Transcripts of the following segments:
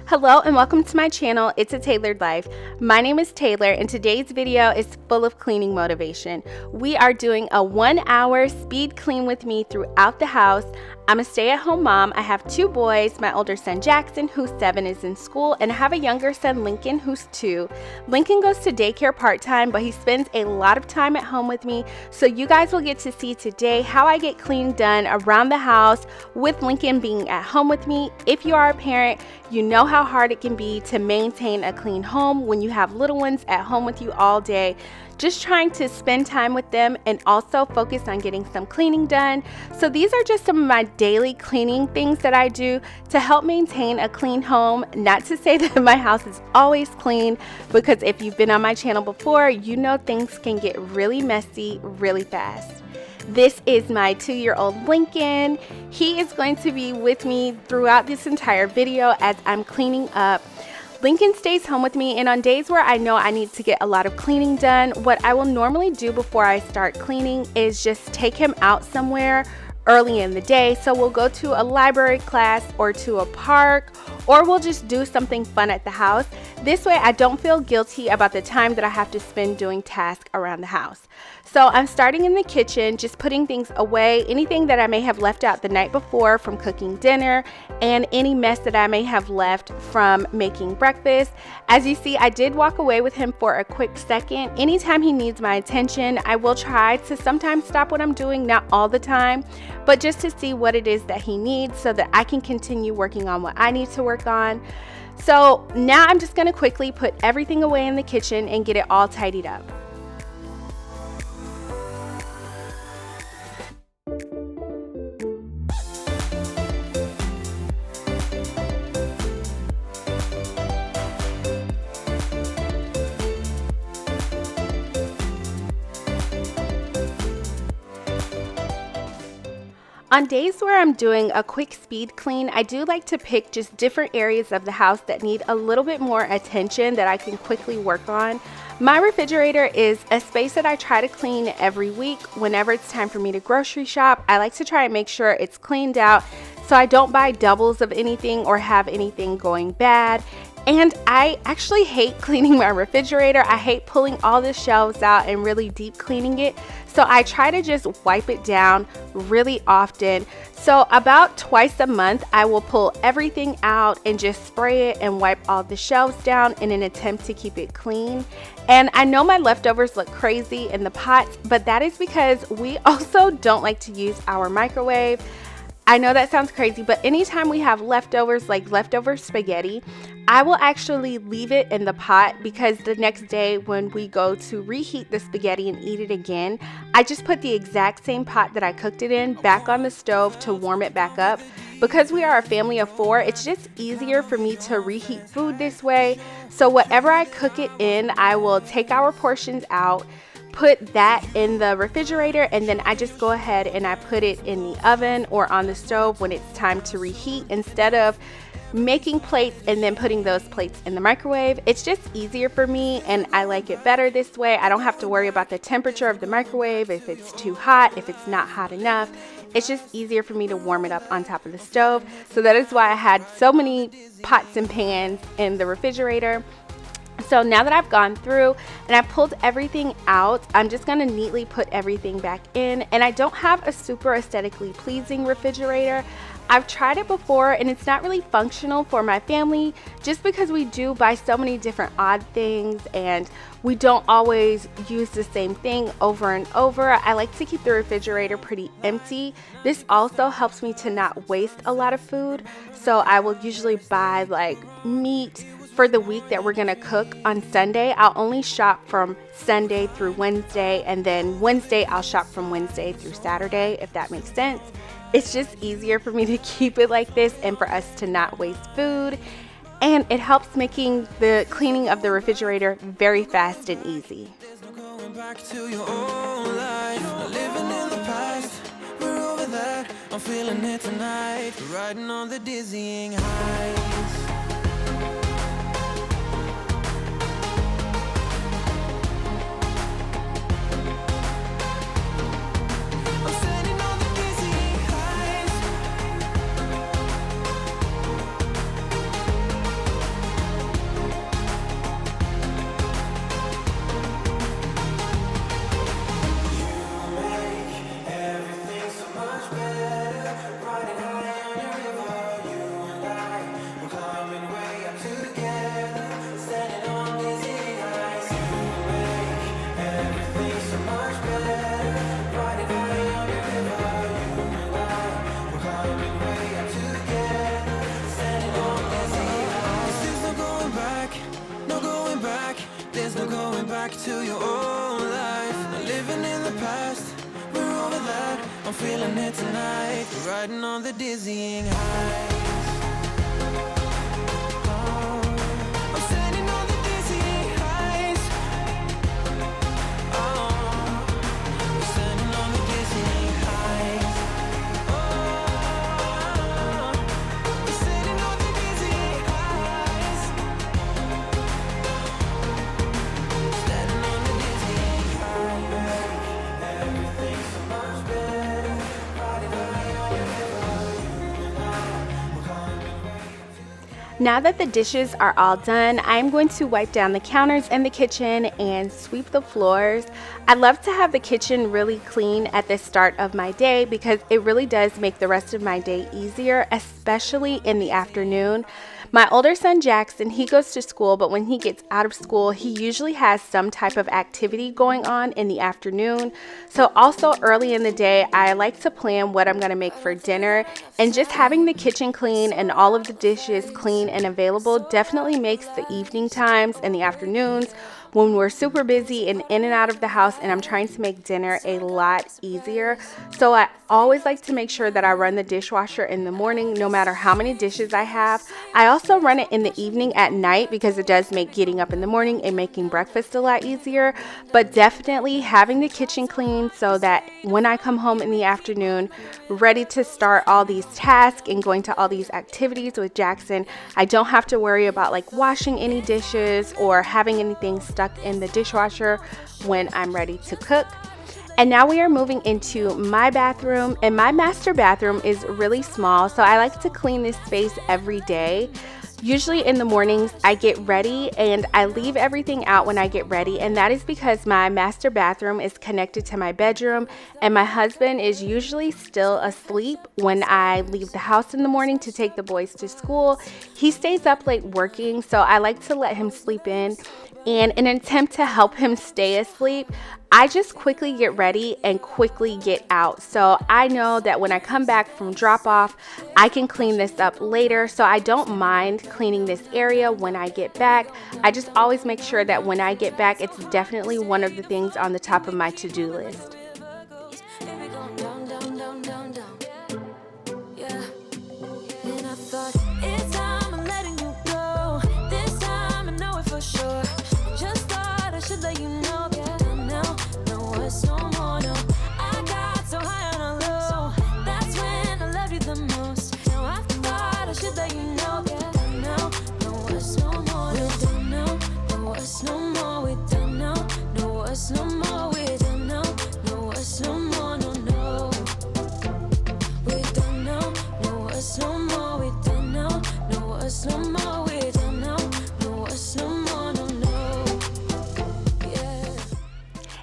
Hello and welcome to my channel, It's a Tailored Life. My name is Taylor and today's video is full of cleaning motivation. We are doing a 1-hour speed clean with me throughout the house. I'm a stay-at-home mom. I have 2 boys. My older son Jackson, who's 7, is in school, and I have a younger son Lincoln, who's 2. Lincoln goes to daycare part-time, but he spends a lot of time at home with me, so you guys will get to see today how I get cleaning done around the house with Lincoln being at home with me. If you are a parent, you know how hard it can be to maintain a clean home when you have little ones at home with you all day. Just trying to spend time with them and also focus on getting some cleaning done. So these are just some of my daily cleaning things that I do to help maintain a clean home. Not to say that my house is always clean, because if you've been on my channel before, you know things can get really messy really fast. This is my 2-year-old Lincoln. He is going to be with me throughout this entire video as I'm cleaning up. Lincoln stays home with me, and on days where I know I need to get a lot of cleaning done, what I will normally do before I start cleaning is just take him out somewhere early in the day. So we'll go to a library class or to a park, or we'll just do something fun at the house. This way I don't feel guilty about the time that I have to spend doing tasks around the house. So I'm starting in the kitchen, just putting things away, anything that I may have left out the night before from cooking dinner, and any mess that I may have left from making breakfast. As you see, I did walk away with him for a quick second. Anytime he needs my attention, I will try to sometimes stop what I'm doing, not all the time, but just to see what it is that he needs so that I can continue working on what I need to work on. So now I'm just gonna quickly put everything away in the kitchen and get it all tidied up. On days where I'm doing a quick speed clean, I do like to pick just different areas of the house that need a little bit more attention that I can quickly work on. My refrigerator is a space that I try to clean every week. Whenever it's time for me to grocery shop, I like to try and make sure it's cleaned out so I don't buy doubles of anything or have anything going bad. And I actually hate cleaning my refrigerator. I hate pulling all the shelves out and really deep cleaning it. So I try to just wipe it down really often. So about twice a month, I will pull everything out and just spray it and wipe all the shelves down in an attempt to keep it clean. And I know my leftovers look crazy in the pots, but that is because we also don't like to use our microwave. I know that sounds crazy, but anytime we have leftovers, like leftover spaghetti, I will actually leave it in the pot, because the next day when we go to reheat the spaghetti and eat it again, I just put the exact same pot that I cooked it in back on the stove to warm it back up. Because we are a family of 4, it's just easier for me to reheat food this way. So whatever I cook it in, I will take our portions out, put that in the refrigerator, and then I just go ahead and I put it in the oven or on the stove when it's time to reheat, instead of making plates and then putting those plates in the microwave. It's just easier for me, and I like it better this way. I don't have to worry about the temperature of the microwave, if it's too hot, if it's not hot enough. It's just easier for me to warm it up on top of the stove. So that is why I had so many pots and pans in the refrigerator. So now that I've gone through and I pulled everything out, I'm just going to neatly put everything back in. And I don't have a super aesthetically pleasing refrigerator. I've tried it before and it's not really functional for my family, just because we do buy so many different odd things and we don't always use the same thing over and over. I like to keep the refrigerator pretty empty. This also helps me to not waste a lot of food. So I will usually buy like meat for the week that we're gonna cook on Sunday. I'll only shop from Sunday through Wednesday, and then Wednesday I'll shop from Wednesday through Saturday, if that makes sense. It's just easier for me to keep it like this and for us to not waste food, and it helps making the cleaning of the refrigerator very fast and easy. I'm feeling it tonight, riding on the dizzying highs. back to your old life. Not living in the past, we're over that. I'm feeling it tonight. Riding on the dizzying high. I'm standing on the dizzying highs. I'm standing on the dizzying highs. I'm standing on the dizzying highs. Standing on the dizzying highs. Everything's so much better. Riding high on your river. You and I, we're coming. Now that the dishes are all done, I'm going to wipe down the counters in the kitchen and sweep the floors. I love to have the kitchen really clean at the start of my day because it really does make the rest of my day easier, especially in the afternoon. My older son Jackson, he goes to school, but when he gets out of school, he usually has some type of activity going on in the afternoon. So also early in the day, I like to plan what I'm going to make for dinner, and just having the kitchen clean and all of the dishes clean and available definitely makes the evening times and the afternoons when we're super busy and in and out of the house and I'm trying to make dinner a lot easier. So I always like to make sure that I run the dishwasher in the morning no matter how many dishes I have. I also run it in the evening at night because it does make getting up in the morning and making breakfast a lot easier. But definitely having the kitchen clean so that when I come home in the afternoon ready to start all these tasks and going to all these activities with Jackson, I don't have to worry about like washing any dishes or having anything stuck in the dishwasher when I'm ready to cook. And now we are moving into my bathroom, and my master bathroom is really small, so I like to clean this space every day. Usually in the mornings I get ready and I leave everything out when I get ready, and that is because my master bathroom is connected to my bedroom and my husband is usually still asleep when I leave the house in the morning to take the boys to school. He stays up late working, so I like to let him sleep in. And in an attempt to help him stay asleep, I just quickly get ready and quickly get out. So I know that when I come back from drop off, I can clean this up later. So I don't mind cleaning this area when I get back. I just always make sure that when I get back, it's definitely one of the things on the top of my to-do list.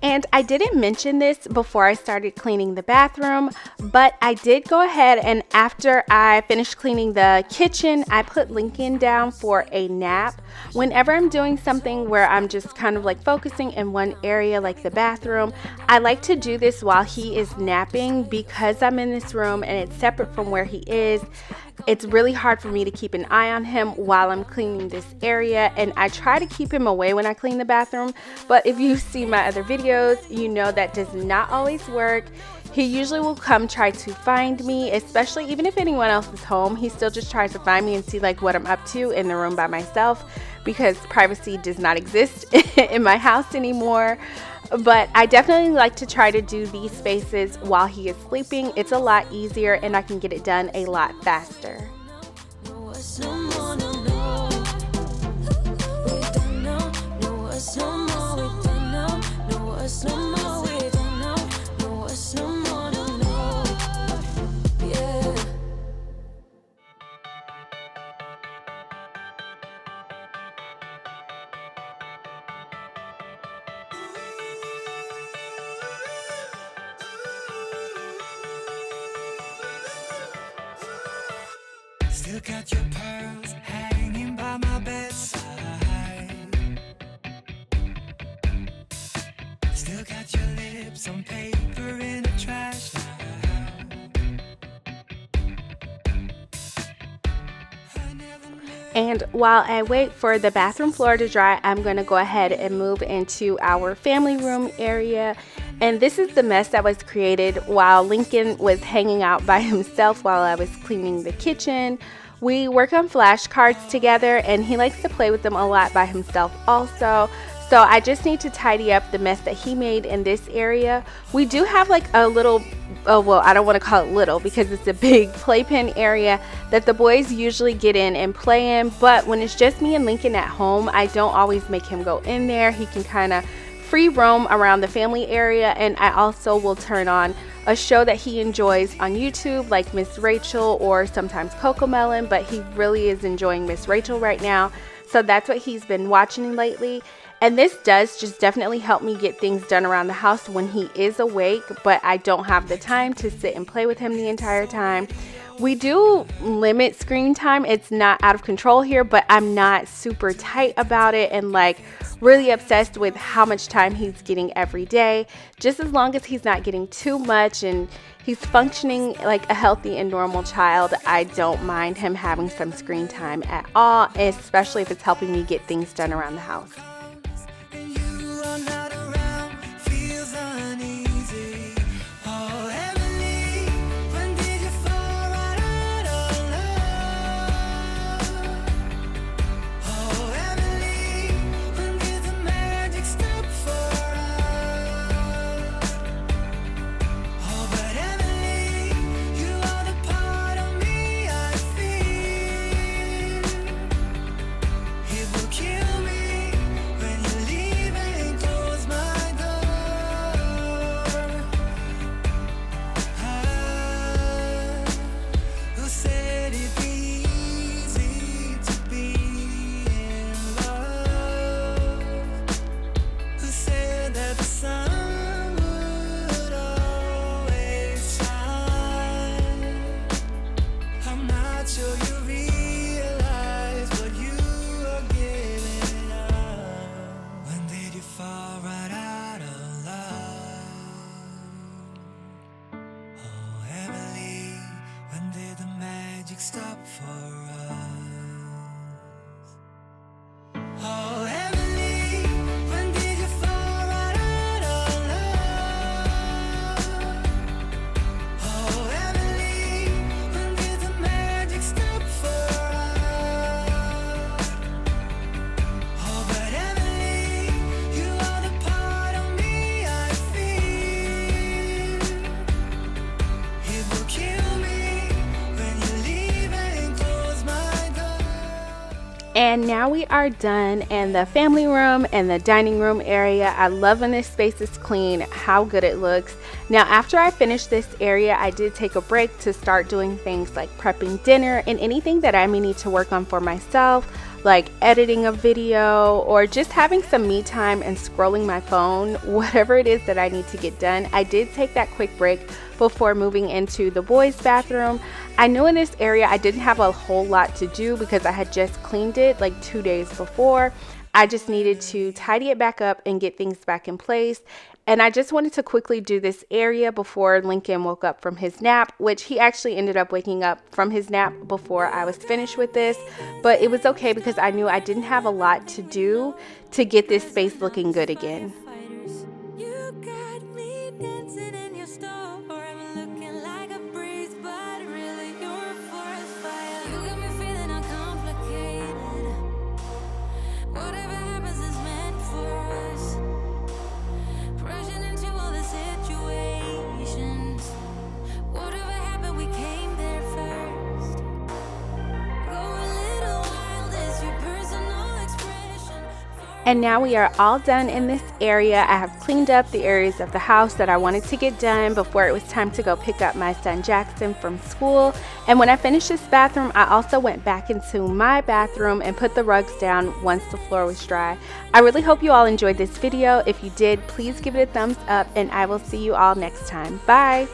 And I didn't mention this before I started cleaning the bathroom, but I did go ahead and after I finished cleaning the kitchen, I put Lincoln down for a nap. Whenever I'm doing something where I'm just kind of like focusing in one area like the bathroom, I like to do this while he is napping because I'm in this room and it's separate from where he is. It's really hard for me to keep an eye on him while I'm cleaning this area, and I try to keep him away when I clean the bathroom, but if you see my other videos, you know that does not always work. He usually will come try to find me, especially even if anyone else is home. He still just tries to find me and see like what I'm up to in the room by myself because privacy does not exist in my house anymore. But I definitely like to try to do these spaces while he is sleeping. It's a lot easier and I can get it done a lot faster. Still got your pearls hanging by my bedside. Still got your lips on paper in a trash now. And while I wait for the bathroom floor to dry, I'm going to go ahead and move into our family room area. And this is the mess that was created while Lincoln was hanging out by himself while I was cleaning the kitchen. We work on flashcards together, and he likes to play with them a lot by himself also. So I just need to tidy up the mess that he made in this area. We do have like a little, oh well, I don't want to call it little because it's a big playpen area that the boys usually get in and play in. But when it's just me and Lincoln at home, I don't always make him go in there. He can kind of free roam around the family area, and I also will turn on a show that he enjoys on YouTube, like Miss Rachel or sometimes Cocomelon, but he really is enjoying Miss Rachel right now. So that's what he's been watching lately. And this does just definitely help me get things done around the house when he is awake, but I don't have the time to sit and play with him the entire time. We do limit screen time. It's not out of control here, but I'm not super tight about it and like really obsessed with how much time he's getting every day. Just as long as he's not getting too much and he's functioning like a healthy and normal child, I don't mind him having some screen time at all, especially if it's helping me get things done around the house. Stop for us. And now we are done in the family room and the dining room area. I love when this space is clean, how good it looks. Now after I finished this area, I did take a break to start doing things like prepping dinner and anything that I may need to work on for myself, like editing a video or just having some me time and scrolling my phone, whatever it is that I need to get done. I did take that quick break before moving into the boys' bathroom. I knew in this area I didn't have a whole lot to do because I had just cleaned it like 2 days before. I just needed to tidy it back up and get things back in place. And I just wanted to quickly do this area before Lincoln woke up from his nap, which he actually ended up waking up from his nap before I was finished with this. But it was okay because I knew I didn't have a lot to do to get this space looking good again. And now we are all done in this area. I have cleaned up the areas of the house that I wanted to get done before it was time to go pick up my son Jackson from school. And when I finished this bathroom, I also went back into my bathroom and put the rugs down once the floor was dry. I really hope you all enjoyed this video. If you did, please give it a thumbs up, and I will see you all next time. Bye!